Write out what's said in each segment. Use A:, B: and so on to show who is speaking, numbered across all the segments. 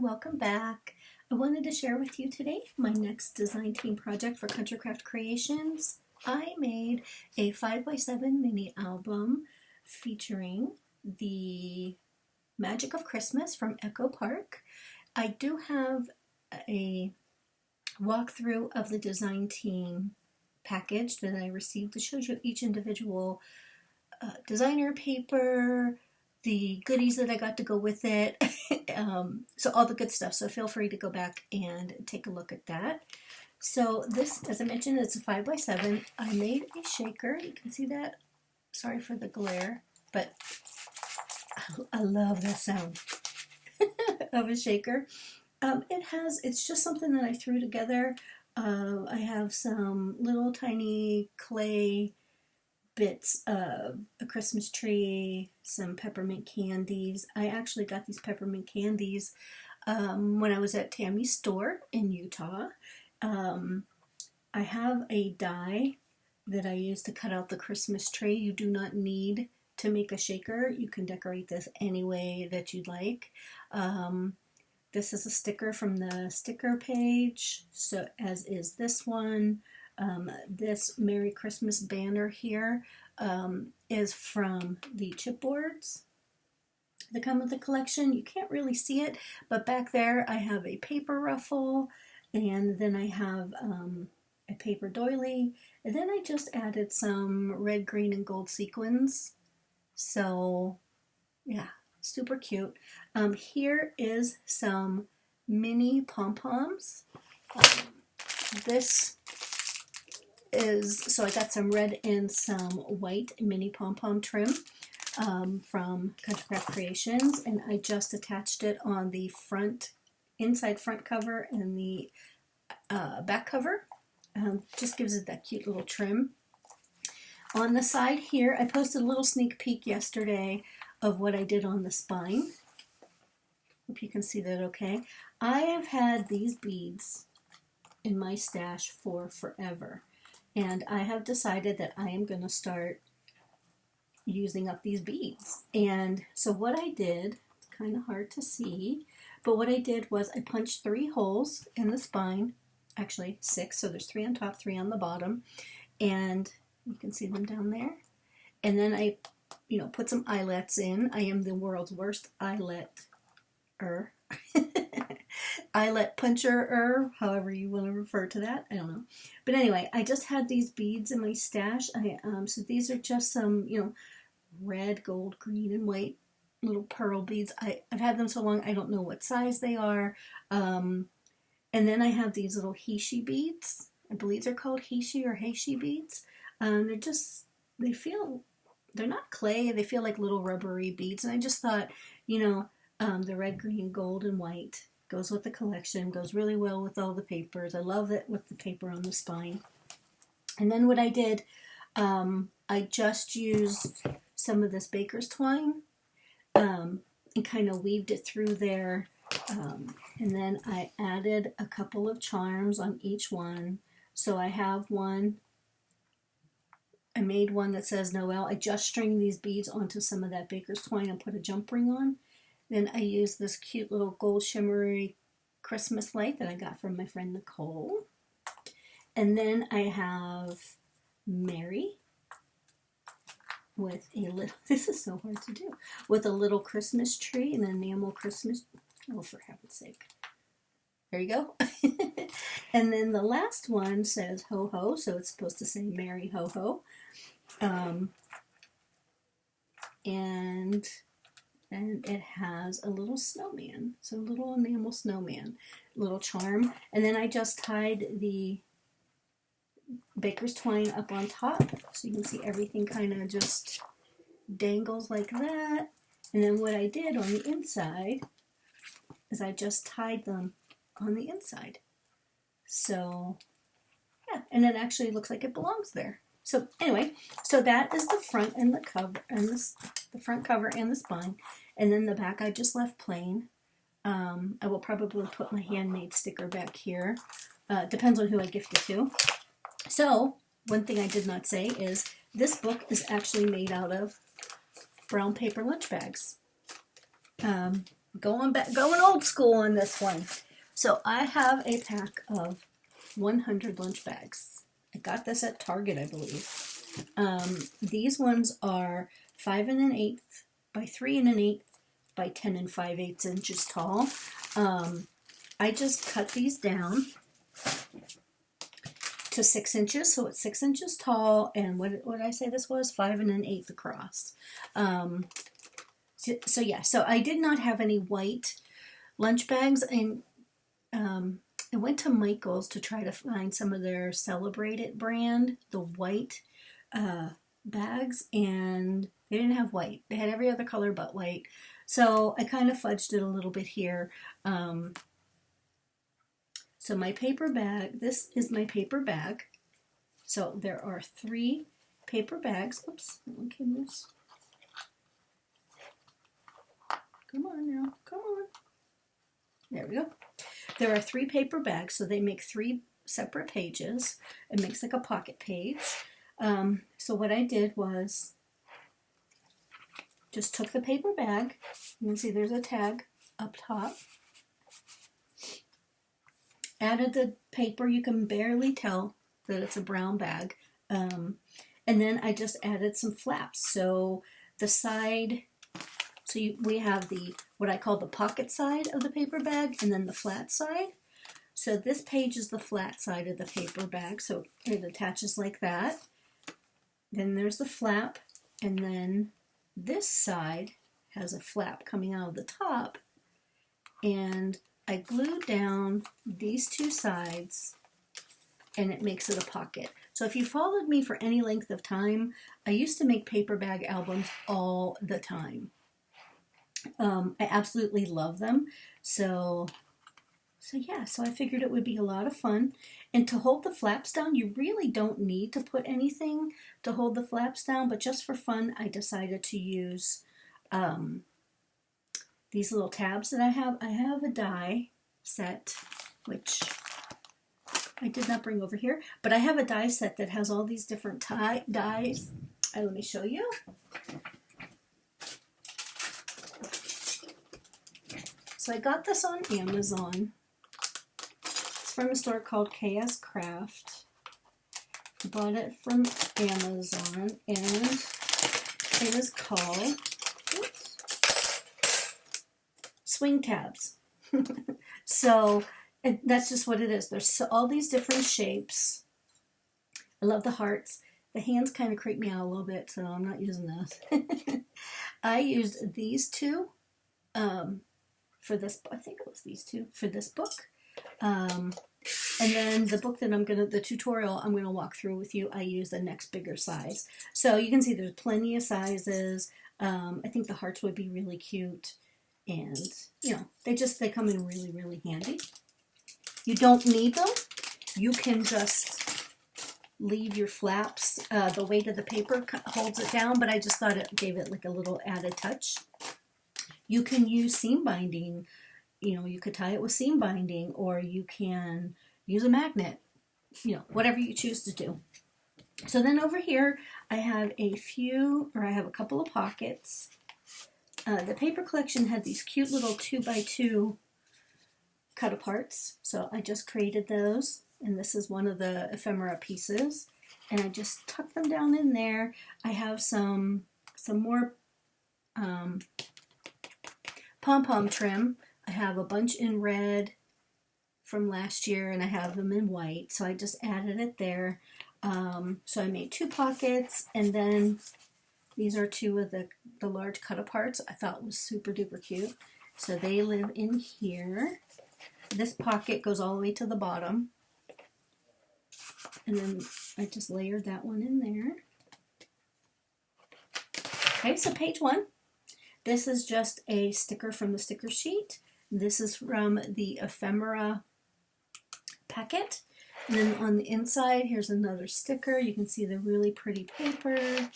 A: welcome back. I wanted to share with you today my next design team project for Country Craft Creations. I made a 5x7 mini album featuring the Magic of Christmas from Echo Park. I do have a walkthrough of the design team package that I received that shows you each individual designer paper, the goodies that I got to go with it, so all the good stuff. So feel free to go back and take a look at that. So this, as I mentioned, it's a 5x7. I made a shaker. You can see that. Sorry for the glare, but I love that sound of a shaker. It's just something that I threw together. I have some little tiny clay bits of a Christmas tree, some peppermint candies. I actually got these peppermint candies when I was at Tammy's store in Utah. I have a die that I use to cut out the Christmas tree. You do not need to make a shaker. You can decorate this any way that you'd like. This is a sticker from the sticker page, so as is this one. This Merry Christmas banner here is from the chipboards that come with the collection. You can't really see it, but back there I have a paper ruffle, and then I have a paper doily, and then I just added some red, green, and gold sequins. So yeah, super cute. Here is some mini pom-poms. So I got some red and some white mini pom-pom trim from Country Craft Creations, and I just attached it on the inside front cover and the back cover. Just gives it that cute little trim. On the side here, I posted a little sneak peek yesterday of what I did on the spine. Hope you can see that okay. I have had these beads in my stash for forever, and I have decided that I am going to start using up these beads. And so what I did, it's kind of hard to see, but what I did was I punched 3 holes in the spine, actually 6, so there's 3 on top, 3 on the bottom, and you can see them down there. And then I put some eyelets in. I am the world's worst eyelet-er. Eyelet puncher, however you want to refer to that. I don't know. But anyway, I just had these beads in my stash. So these are just some, red, gold, green, and white little pearl beads. I've had them so long, I don't know what size they are. And then I have these little heishi beads. I believe they're called heishi or heishi beads. They're not clay. They feel like little rubbery beads. And I just thought, the red, green, gold, and white goes with the collection, goes really well with all the papers. I love it with the paper on the spine. And then what I did, I just used some of this baker's twine and kind of weaved it through there. And then I added a couple of charms on each one. So I have one. I made one that says Noel. I just stringed these beads onto some of that baker's twine and put a jump ring on. Then I used this cute little gold shimmery Christmas light that I got from my friend Nicole. And then I have Mary with a little, this is so hard to do, with a little Christmas tree, an enamel Christmas, oh for heaven's sake. There you go. And then the last one says ho ho, so it's supposed to say Merry ho ho. And it has a little snowman, so a little enamel snowman, little charm. And then I just tied the baker's twine up on top, so you can see everything kind of just dangles like that. And then what I did on the inside is I just tied them on the inside. So yeah, and it actually looks like it belongs there. So anyway, so that is the front and the cover, and the front cover and the spine, and then the back I just left plain. I will probably put my handmade sticker back here. Depends on who I gift it to. So one thing I did not say is this book is actually made out of brown paper lunch bags. going old school on this one. So I have a pack of 100 lunch bags. I got this at Target, I believe. These ones are 5 1/8 by 3 1/8 by 10 5/8 inches tall. I just cut these down to 6 inches, so it's 6 inches tall, and what did I say this was? 5 1/8 across. So I did not have any white lunch bags, and I went to Michael's to try to find some of their Celebrate It brand, the white bags, and they didn't have white. They had every other color but white. So I kind of fudged it a little bit here. So my paper bag, this is my paper bag. So there are 3 paper bags. Oops, that one came loose. Come on now, come on. There we go. There are 3 paper bags, so they make 3 separate pages. It makes like a pocket page. So what I did was just took the paper bag. You can see there's a tag up top. Added the paper. You can barely tell that it's a brown bag. And then I just added some flaps. So the side, we have what I call the pocket side of the paper bag, and then the flat side. So this page is the flat side of the paper bag, so it attaches like that. Then there's the flap, and then this side has a flap coming out of the top, and I glued down these 2 sides, and it makes it a pocket. So if you followed me for any length of time, I used to make paper bag albums all the time. I absolutely love them. So I figured it would be a lot of fun. And to hold the flaps down, you really don't need to put anything to hold the flaps down, but just for fun, I decided to use these little tabs that I have. I have a die set, which I did not bring over here, but I have a die set that has all these different dies. Let me show you. So I got this on Amazon. It's from a store called KS Craft. I bought it from Amazon, and it is called swing tabs. So that's just what it is. There's all these different shapes. I love the hearts. The hands kind of creep me out a little bit, so I'm not using those. I used these 2 for this. I think it was these 2 for this book. And then the book that the tutorial I'm going to walk through with you, I use the next bigger size. So you can see there's plenty of sizes. I think the hearts would be really cute. And, they come in really, really handy. You don't need them. You can just leave your flaps. The weight of the paper holds it down, but I just thought it gave it like a little added touch. You can use seam binding. You could tie it with seam binding, or you can use a magnet. Whatever you choose to do. So then over here, I have a couple of pockets. The paper collection had these cute little 2x2 cut-aparts, so I just created those, and this is one of the ephemera pieces, and I just tuck them down in there. I have some more pom-pom trim. I have a bunch in red from last year, and I have them in white, so I just added it there. So I made 2 pockets, and then these are 2 of the large cut-aparts. I thought was super duper cute. So they live in here. This pocket goes all the way to the bottom. And then I just layered that one in there. Okay, so page 1. This is just a sticker from the sticker sheet. This is from the ephemera packet. And then on the inside, here's another sticker. You can see the really pretty paper.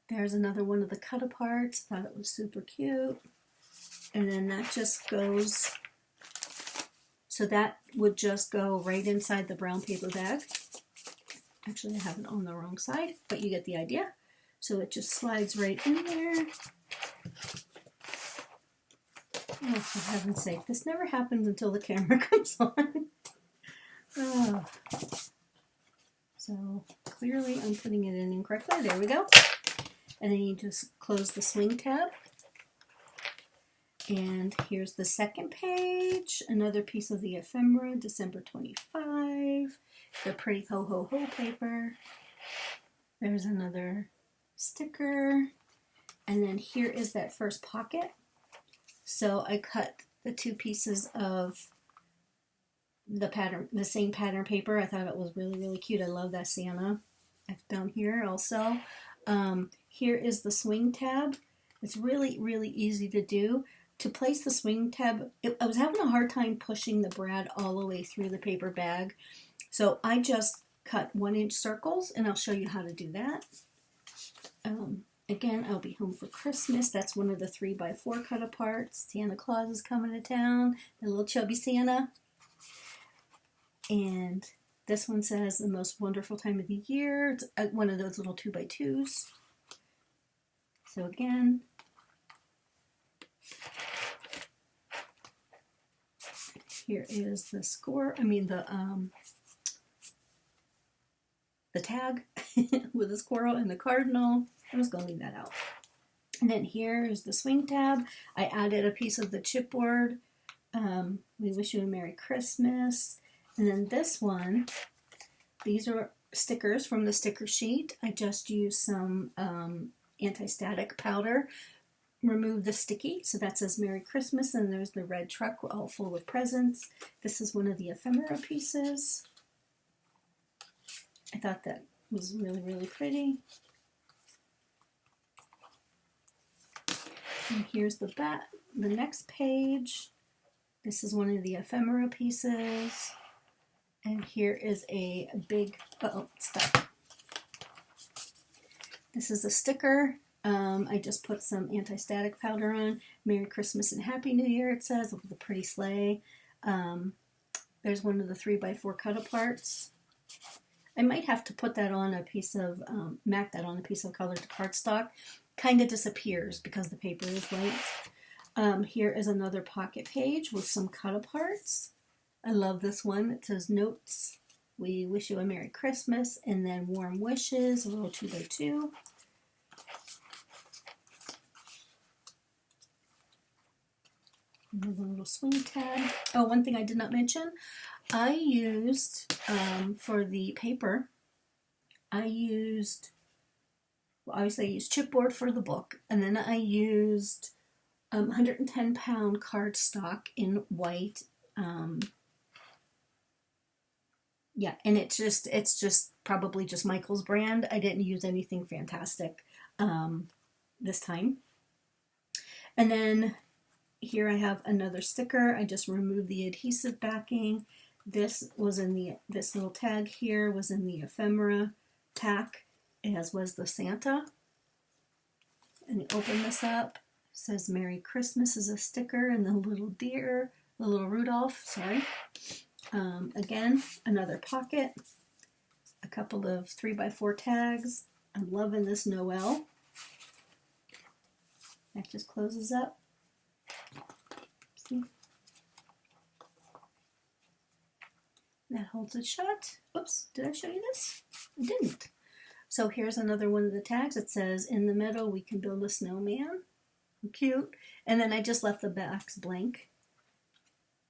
A: There's another one of the cut-aparts. Thought it was super cute. And then that just goes, so that would just go right inside the brown paper bag. Actually, I have it on the wrong side, but you get the idea. So it just slides right in there. Oh, for heaven's sake, this never happens until the camera comes on. Oh. So clearly I'm putting it in incorrectly. There we go. And then you just close the swing tab. And here's the second page, another piece of the ephemera, December 25, the pretty ho-ho-ho paper. There's another sticker. And then here is that first pocket. So I cut the two pieces of the pattern, the same pattern paper. I thought it was really, really cute. I love that Santa down here also. Here is the swing tab. It's really, really easy to do. To place the swing tab, I was having a hard time pushing the brad all the way through the paper bag. So I just cut 1-inch circles, and I'll show you how to do that. Again, I'll be home for Christmas. That's one of the 3x4 cut aparts. Santa Claus is coming to town, the little chubby Santa. And this one says the most wonderful time of the year. It's one of those little 2x2s. So again, here is the the tag with the squirrel and the cardinal. I'm just going to leave that out. And then here is the swing tab. I added a piece of the chipboard. We wish you a Merry Christmas. And then this one, these are stickers from the sticker sheet. I just used some anti-static powder. Remove the sticky, so that says Merry Christmas, and there's the red truck all full of presents. This is one of the ephemera pieces. I thought that was really, really pretty. And here's the back, the next page. This is one of the ephemera pieces. And here is a big, stop. This is a sticker. I just put some anti-static powder on. Merry Christmas and Happy New Year, it says, with a pretty sleigh. There's one of the 3x4 cut aparts. I might have to put that on a piece of, mac that on a piece of colored cardstock. Kind of disappears because the paper is white. Here is another pocket page with some cut aparts. I love this one. It says notes. We wish you a Merry Christmas, and then warm wishes, a little 2x2. And a little swing tag. Oh, one thing I did not mention, I used, for the paper, obviously I used chipboard for the book, and then I used 110-pound cardstock in white. Yeah, and it's just probably just Michael's brand. I didn't use anything fantastic this time. And then here I have another sticker. I just removed the adhesive backing. This was in this little tag here was in the ephemera pack, as was the Santa. And you open this up. It says Merry Christmas is a sticker, and the little deer, the little Rudolph, sorry. Again, another pocket, a couple of 3x4 tags. I'm loving this Noel. That just closes up. See? That holds it shut. Oops, did I show you this? I didn't. So here's another one of the tags. It says, in the meadow we can build a snowman. Cute. And then I just left the backs blank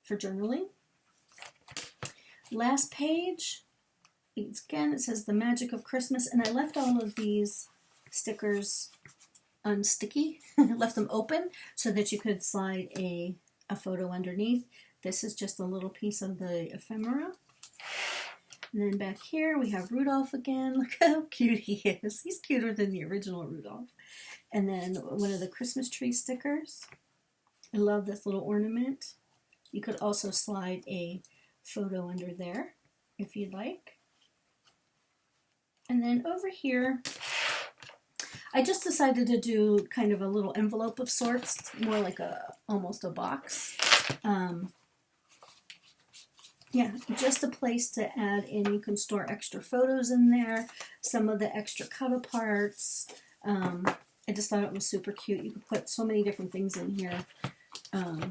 A: for journaling. Last page, again, it says the magic of Christmas, and I left all of these stickers unsticky, left them open so that you could slide a photo underneath. This is just a little piece of the ephemera. And then back here we have Rudolph again. Look how cute he is. He's cuter than the original Rudolph. And then one of the Christmas tree stickers. I love this little ornament. You could also slide a photo under there if you'd like. And then over here, I just decided to do kind of a little envelope of sorts. It's more like almost a box. Yeah, just a place to add in. You can store extra photos in there, some of the extra cut aparts. I just thought it was super cute. You could put so many different things in here. Yeah,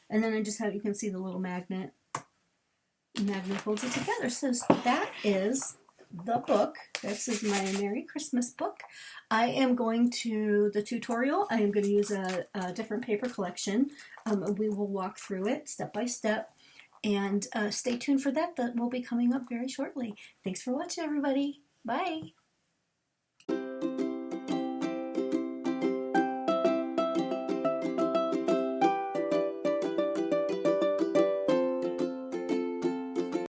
A: and then I just have, you can see the little magnet holds it together. So that is the book. This is my Merry Christmas book. I am going to the tutorial. I am going to use a different paper collection. We will walk through it step by step, and stay tuned for that. That will be coming up very shortly. Thanks for watching, everybody. Bye.